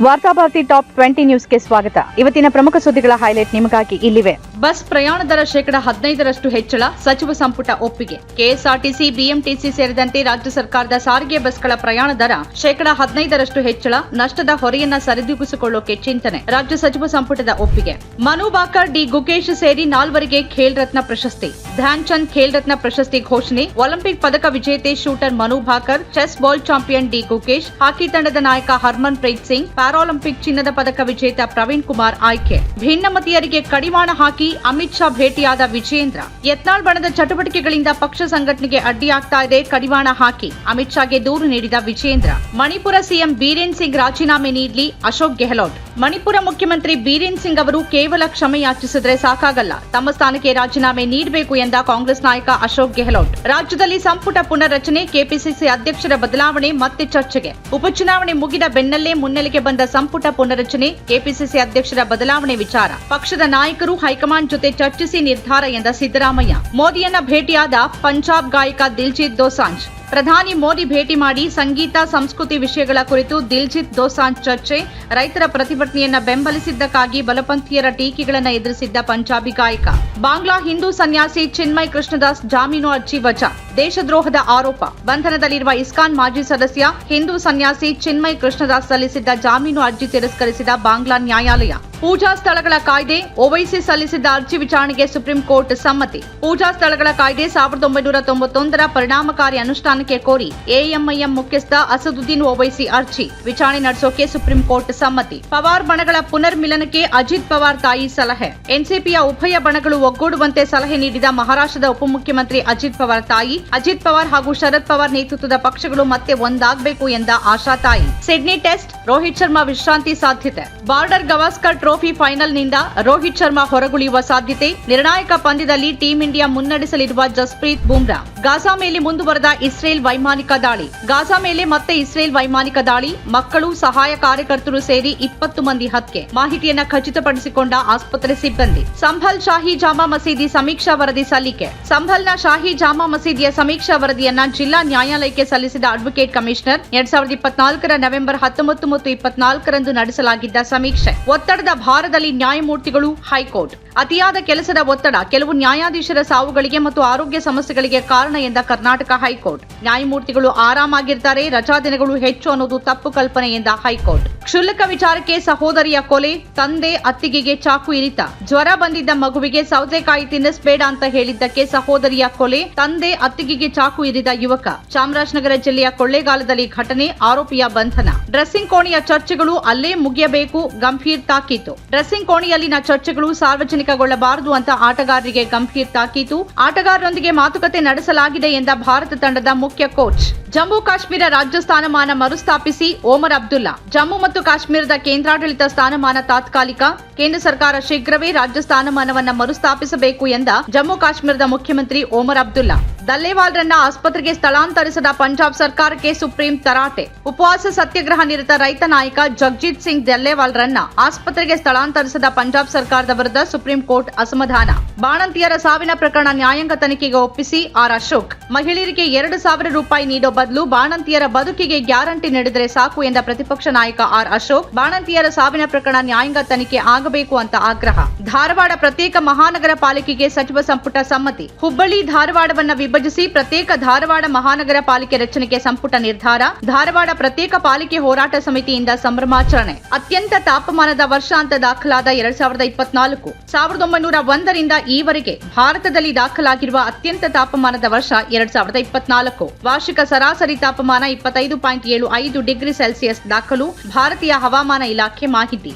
Varthabharati top 20 ನ್ಯೂಸ್ಗೆ ಸ್ವಾಗತ. ಇವತ್ತಿನ ಪ್ರಮುಖ ಸುದ್ದಿಗಳ ಹೈಲೈಟ್ ನಿಮಗಾಗಿ ಇಲ್ಲಿವೆ. ಬಸ್ ಪ್ರಯಾಣ ದರ 15% ಹೆಚ್ಚಳ, ಸಚಿವ ಸಂಪುಟ ಒಪ್ಪಿಗೆ. ಕೆಎಸ್ಆರ್ಟಿಸಿ, ಬಿಎಂಟಿಸಿ ಸೇರಿದಂತೆ ರಾಜ್ಯ ಸರ್ಕಾರದ ಸಾರಿಗೆ ಬಸ್ಗಳ ಪ್ರಯಾಣ ದರ 15% ಹೆಚ್ಚಳ, ನಷ್ಟದ ಹೊರೆಯನ್ನ ಸರಿದೂಗಿಸಿಕೊಳ್ಳೋಕೆ ಚಿಂತನೆ. ರಾಜ್ಯ ಸಚಿವ ಸಂಪುಟದ ಒಪ್ಪಿಗೆ. ಮನು ಭಾಕರ್, ಡಿ ಗುಕೇಶ್ ಸೇರಿ 4ವರಿಗೆ ಖೇಲ್ ರತ್ನ ಪ್ರಶಸ್ತಿ. ಧ್ಯಾನ್ ಚಂದ್ ಖೇಲ್ ರತ್ನ ಪ್ರಶಸ್ತಿ ಘೋಷಣೆ. ಒಲಿಂಪಿಕ್ ಪದಕ ವಿಜೇತೆ shooter Manu Bhaker, chess ball champion D Gukesh, hockey ತಂಡದ ನಾಯಕ ಹರ್ಮನ್ ಪ್ರೀತ್ ಸಿಂಗ್, ಪ್ಯಾರಾಲಿಂಪಿಕ್ ಚಿನ್ನದ ಪದಕ ವಿಜೇತ ಪ್ರವೀಣ್ ಕುಮಾರ್ ಆಯ್ಕೆ. ಭಿನ್ನಮತೀಯರಿಗೆ ಕಡಿವಾಣ ಹಾಕಿ ಅಮಿತ್ ಶಾ ಭೇಟಿಯಾದ ವಿಜಯೇಂದ್ರ. ಯತ್ನಾಳ್ ಬಣದ ಚಟುವಟಿಕೆಗಳಿಂದ ಪಕ್ಷ ಸಂಘಟನೆಗೆ ಅಡ್ಡಿಯಾಗ್ತಾ ಇದೆ, ಕಡಿವಾಣ ಹಾಕಿ ಅಮಿತ್ ಶಾಗೆ ದೂರು ನೀಡಿದ ವಿಜಯೇಂದ್ರ. ಮಣಿಪುರ ಸಿಎಂ ಬೀರೇನ್ ಸಿಂಗ್ ರಾಜೀನಾಮೆ ನೀಡಲಿ, ಅಶೋಕ್ ಗೆಹ್ಲೋಟ್. ಮಣಿಪುರ ಮುಖ್ಯಮಂತ್ರಿ ಬೀರೇನ್ ಸಿಂಗ್ ಅವರು ಕೇವಲ ಕ್ಷಮೆ ಯಾಚಿಸಿದ್ರೆ ಸಾಕಾಗಲ್ಲ, ತಮ್ಮ ಸ್ಥಾನಕ್ಕೆ ರಾಜೀನಾಮೆ ನೀಡಬೇಕು ಎಂದ ಕಾಂಗ್ರೆಸ್ ನಾಯಕ ಅಶೋಕ್ ಗೆಹ್ಲೋಟ್. ರಾಜ್ಯದಲ್ಲಿ ಸಂಪುಟ ಪುನರ್ರಚನೆ, ಕೆಪಿಸಿಸಿ ಅಧ್ಯಕ್ಷರ ಬದಲಾವಣೆ ಮತ್ತೆ ಚರ್ಚೆಗೆ. ಉಪಚುನಾವಣೆ ಮುಗಿದ ಬೆನ್ನಲ್ಲೇ ಮುನ್ನೆಲೆಗೆ ಬಂದ ಸಂಪುಟ ಪುನರ್ರಚನೆ, ಕೆಪಿಸಿಸಿ ಅಧ್ಯಕ್ಷರ ಬದಲಾವಣೆ ವಿಚಾರ ಪಕ್ಷದ ನಾಯಕರು ಹೈಕಮಾಂಡ್ ಜೊತೆ ಚರ್ಚಿಸಿ ನಿರ್ಧಾರ ಎಂದ ಸಿದ್ದರಾಮಯ್ಯ. ಮೋದಿಯನ್ನ ಭೇಟಿಯಾದ ಪಂಜಾಬ್ ಗಾಯಕ ದಿಲ್ಜಿತ್ ದೋಸಾಂಜ್. ಪ್ರಧಾನಿ ಮೋದಿ ಭೇಟಿ ಮಾಡಿ ಸಂಗೀತ, ಸಂಸ್ಕೃತಿ ವಿಷಯಗಳ ಕುರಿತು ದಿಲ್ಜಿತ್ ದೋಸಾಂಜ್ ಚರ್ಚೆ. ರೈತರ ಪ್ರತಿಭಟನೆಯನ್ನ ಬೆಂಬಲಿಸಿದ್ದಕ್ಕಾಗಿ ಬಲಪಂಥೀಯರ ಟೀಕೆಗಳನ್ನು ಎದುರಿಸಿದ್ದ ಪಂಜಾಬಿ ಗಾಯಕ. ಬಾಂಗ್ಲಾ ಹಿಂದೂ ಸನ್ಯಾಸಿ ಚಿನ್ಮಯ್ ಕೃಷ್ಣದಾಸ್ ಜಾಮೀನು ಅರ್ಜಿ ವಜಾ. ದೇಶದ್ರೋಹದ ಆರೋಪ. ಬಂಧನದಲ್ಲಿರುವ ಇಸ್ಕಾನ್ ಮಾಜಿ ಸದಸ್ಯ ಹಿಂದೂ ಸನ್ಯಾಸಿ ಚಿನ್ಮಯ್ ಕೃಷ್ಣದಾಸ್ ಸಲ್ಲಿಸಿದ್ದ ಜಾಮೀನು ಅರ್ಜಿ ತಿರಸ್ಕರಿಸಿದ ಬಾಂಗ್ಲಾ ನ್ಯಾಯಾಲಯ. ಪೂಜಾ ಸ್ಥಳಗಳ ಕಾಯ್ದೆ, ಓವೈಸಿ ಸಲ್ಲಿಸಿದ್ದ ಅರ್ಜಿ ವಿಚಾರಣೆಗೆ ಸುಪ್ರೀಂ ಕೋರ್ಟ್ ಸಮ್ಮತಿ. ಪೂಜಾ ಸ್ಥಳಗಳ ಕಾಯ್ದೆ 1991ರ ಪರಿಣಾಮಕಾರಿ ಅನುಷ್ಠಾನಕ್ಕೆ ಕೋರಿ ಎಎಂಐಎಂ ಮುಖ್ಯಸ್ಥ ಅಸದುದ್ದೀನ್ ಓವೈಸಿ ಅರ್ಜಿ ವಿಚಾರಣೆ ನಡೆಸೋಕೆ ಸುಪ್ರೀಂ ಕೋರ್ಟ್ ಸಮ್ಮತಿ. ಪವಾರ್ ಬಣಗಳ ಪುನರ್ ಮಿಲನಕ್ಕೆ ಅಜಿತ್ ಪವಾರ್ ತಾಯಿ ಸಲಹೆ. ಎನ್ಸಿಪಿಯ ಉಭಯ ಬಣಗಳು ಒಗ್ಗೂಡುವಂತೆ ಸಲಹೆ ನೀಡಿದ ಮಹಾರಾಷ್ಟ್ರದ ಉಪಮುಖ್ಯಮಂತ್ರಿ ಅಜಿತ್ ಪವಾರ್ ತಾಯಿ. ಅಜಿತ್ ಪವಾರ್ ಹಾಗೂ ಶರದ್ ಪವಾರ್ ನೇತೃತ್ವದ ಪಕ್ಷಗಳು ಮತ್ತೆ ಒಂದಾಗಬೇಕು ಎಂದ ಆಶಾ ತಾಯಿ. ಸಿಡ್ನಿ ಟೆಸ್ಟ್, ರೋಹಿತ್ ಶರ್ಮಾ ವಿಶ್ರಾಂತಿ ಸಾಧ್ಯತೆ. ಬಾರ್ಡರ್ ಗವಾಸ್ಕರ್ ಟ್ರೋಫಿ ಫೈನಲ್ನಿಂದ ರೋಹಿತ್ ಶರ್ಮಾ ಹೊರಗುಳಿಯುವ ಸಾಧ್ಯತೆ. ನಿರ್ಣಾಯಕ ಪಂದ್ಯದಲ್ಲಿ ಟೀಂ ಇಂಡಿಯಾ ಮುನ್ನಡೆಸಲಿರುವ ಜಸ್ಪ್ರೀತ್ ಬುಮ್ರಾ. ಗಾಜಾ ಮೇಲೆ ಮುಂದುವರೆದ ಇಸ್ರೇಲ್ ವೈಮಾನಿಕ ದಾಳಿ. ಗಾಜಾ ಮೇಲೆ ಮತ್ತೆ ಇಸ್ರೇಲ್ ವೈಮಾನಿಕ ದಾಳಿ. ಮಕ್ಕಳು, ಸಹಾಯ ಕಾರ್ಯಕರ್ತರು ಸೇರಿ 20 ಮಂದಿ ಹತ್ಯೆ. ಮಾಹಿತಿಯನ್ನ ಖಚಿತಪಡಿಸಿಕೊಂಡ ಆಸ್ಪತ್ರೆ ಸಿಬ್ಬಂದಿ. ಸಂಭಲ್ ಶಾಹಿ ಜಾಮಾ ಮಸೀದಿ ಸಮೀಕ್ಷಾ ವರದಿ ಸಲ್ಲಿಕೆ. ಸಂಭಲ್ನ ಶಾಹಿ ಜಾಮಾ ಮಸೀದಿಯ ಸಮೀಕ್ಷಾ ವರದಿಯನ್ನ ಜಿಲ್ಲಾ ನ್ಯಾಯಾಲಯಕ್ಕೆ ಸಲ್ಲಿಸಿದ ಅಡ್ವೊಕೇಟ್ ಕಮಿಷನರ್. 2024ರ ನವೆಂಬರ್ 19 ಮತ್ತು 24ರಂದು ನಡೆಸಲಾಗಿದ್ದ ಸಮೀಕ್ಷೆ. ಒತ್ತಡದ ಭಾರದಲ್ಲಿ ನ್ಯಾಯಮೂರ್ತಿಗಳು, ಹೈಕೋರ್ಟ್. ಅತಿಯಾದ ಕೆಲಸದ ಒತ್ತಡ ಕೆಲವು ನ್ಯಾಯಾಧೀಶರ ಸಾವುಗಳಿಗೆ ಮತ್ತು ಆರೋಗ್ಯ ಸಮಸ್ಯೆಗಳಿಗೆ ಕಾರಣ ಎಂದ ಕರ್ನಾಟಕ ಹೈಕೋರ್ಟ್. ನ್ಯಾಯಮೂರ್ತಿಗಳು ಆರಾಮಾಗಿರ್ತಾರೆ, ರಜಾ ದಿನಗಳು ಹೆಚ್ಚು ಅನ್ನೋದು ತಪ್ಪು ಕಲ್ಪನೆ ಎಂದ ಹೈಕೋರ್ಟ್. ಕ್ಷುಲ್ಲಕ ವಿಚಾರಕ್ಕೆ ಸಹೋದರಿಯ ಕೊಲೆ, ತಂದೆ ಅತ್ತಿಗೆಗೆ ಚಾಕು ಇರಿತ. ಜ್ವರ ಬಂದಿದ್ದ ಮಗುವಿಗೆ ಸೌತೆಕಾಯಿ ತಿನ್ನಿಸಬೇಡ ಅಂತ ಹೇಳಿದ್ದಕ್ಕೆ ಸಹೋದರಿಯ ಕೊಲೆ, ತಂದೆ ಅತ್ತಿಗೆಗೆ ಚಾಕು ಇರಿದ ಯುವಕ. ಚಾಮರಾಜನಗರ ಜಿಲ್ಲೆಯ ಕೊಳ್ಳೇಗಾಲದಲ್ಲಿ ಘಟನೆ, ಆರೋಪಿಯ ಬಂಧನ. ಡ್ರೆಸ್ಸಿಂಗ್ ಕೋಣೆಯ ಚರ್ಚೆಗಳು ಅಲ್ಲೇ ಮುಗಿಯಬೇಕು, ಗಂಭೀರ್ ತಾಕೀತು. ಡ್ರೆಸ್ಸಿಂಗ್ ಕೋಣೆಯಲ್ಲಿನ ಚರ್ಚೆಗಳು ಸಾರ್ವಜನಿಕಗೊಳ್ಳಬಾರದು ಅಂತ ಆಟಗಾರರಿಗೆ ಗಂಭೀರ್ ತಾಕೀತು. ಆಟಗಾರರೊಂದಿಗೆ ಮಾತುಕತೆ ನಡೆಸಲಾಗಿದೆ ಎಂದ ಭಾರತ ತಂಡದ ಮುಖ್ಯ ಕೋಚ್. ಜಮ್ಮು ಕಾಶ್ಮೀರ ರಾಜ್ಯ ಸ್ಥಾನಮಾನ ಮರುಸ್ಥಾಪಿಸಿ ಓಮರ್ ಅಬ್ದುಲ್ಲಾ. ಜಮ್ಮು ಮತ್ತು ಕಾಶ್ಮೀರದ ಕೇಂದ್ರಾಡಳಿತ ಸ್ಥಾನಮಾನ ತಾತ್ಕಾಲಿಕ. ಕೇಂದ್ರ ಸರ್ಕಾರ ಶೀಘ್ರವೇ ರಾಜ್ಯ ಸ್ಥಾನಮಾನವನ್ನ ಮರುಸ್ಥಾಪಿಸಬೇಕು ಎಂದ ಜಮ್ಮು ಕಾಶ್ಮೀರದ ಮುಖ್ಯಮಂತ್ರಿ ಓಮರ್ ಅಬ್ದುಲ್ಲಾ. ದಲ್ಲೇವಾಲ್ರನ್ನ ಆಸ್ಪತ್ರೆಗೆ ಸ್ಥಳಾಂತರಿಸಿದ ಪಂಜಾಬ್ ಸರ್ಕಾರಕ್ಕೆ ಸುಪ್ರೀಂ ತರಾಟೆ. ಉಪವಾಸ ಸತ್ಯಾಗ್ರಹ ನಿರತ ರೈತ ನಾಯಕ ಜಗಜೀತ್ ಸಿಂಗ್ ದಲ್ಲೇವಾಲ್ರನ್ನ ಆಸ್ಪತ್ರೆಗೆ ಸ್ಥಳಾಂತರಿಸಿದ ಪಂಜಾಬ್ ಸರ್ಕಾರದ ವಿರುದ್ಧ ಸುಪ್ರೀಂ ಕೋರ್ಟ್ ಅಸಮಾಧಾನ. ಬಾಣಂತಿಯರ ಸಾವಿನ ಪ್ರಕರಣ ನ್ಯಾಯಾಂಗ ತನಿಖೆಗೆ ಒಪ್ಪಿಸಿ ಆರ್ ಅಶೋಕ್. ಮಹಿಳೆಯರಿಗೆ 2,000 ರೂಪಾಯಿ ನೀಡೋ ಬದಲು ಬಾಣಂತಿಯರ ಬದುಕಿಗೆ ಗ್ಯಾರಂಟಿ ನೀಡಿದರೆ ಸಾಕು ಎಂದ ಪ್ರತಿಪಕ್ಷ ನಾಯಕ ಆರ್ ಅಶೋಕ್. ಬಾಣಂತಿಯರ ಸಾವಿನ ಪ್ರಕರಣ ನ್ಯಾಯಾಂಗ ತನಿಖೆ ಆಗಬೇಕು ಅಂತ ಆಗ್ರಹ. ಧಾರವಾಡ ಪ್ರತ್ಯೇಕ ಮಹಾನಗರ ಪಾಲಿಕೆಗೆ ಸಚಿವ ಸಂಪುಟ ಸಮ್ಮತಿ. ಹುಬ್ಬಳ್ಳಿ ಧಾರವಾಡವನ್ನ ವಿಭಜಿಸಿ ಪ್ರತ್ಯೇಕ ಧಾರವಾಡ ಮಹಾನಗರ ಪಾಲಿಕೆ ರಚನೆಗೆ ಸಂಪುಟ ನಿರ್ಧಾರ. ಧಾರವಾಡ ಪ್ರತ್ಯೇಕ ಪಾಲಿಕೆ ಹೋರಾಟ ಸಮಿತಿಯಿಂದ ಸಂಭ್ರಮಾಚರಣೆ. ಅತ್ಯಂತ ತಾಪಮಾನದ ವರ್ಷ ಅಂತ ದಾಖಲಾದ 2024. 1901ರಿಂದ ಈವರೆಗೆ ಭಾರತದಲ್ಲಿ ದಾಖಲಾಗಿರುವ ಅತ್ಯಂತ ತಾಪಮಾನದ ವರ್ಷ 2024. ವಾರ್ಷಿಕ ಸರಾಸರಿ ತಾಪಮಾನ 25.75 ಡಿಗ್ರಿ ಸೆಲ್ಸಿಯಸ್ ದಾಖಲು. ಭಾರತೀಯ ಹವಾಮಾನ ಇಲಾಖೆ ಮಾಹಿತಿ.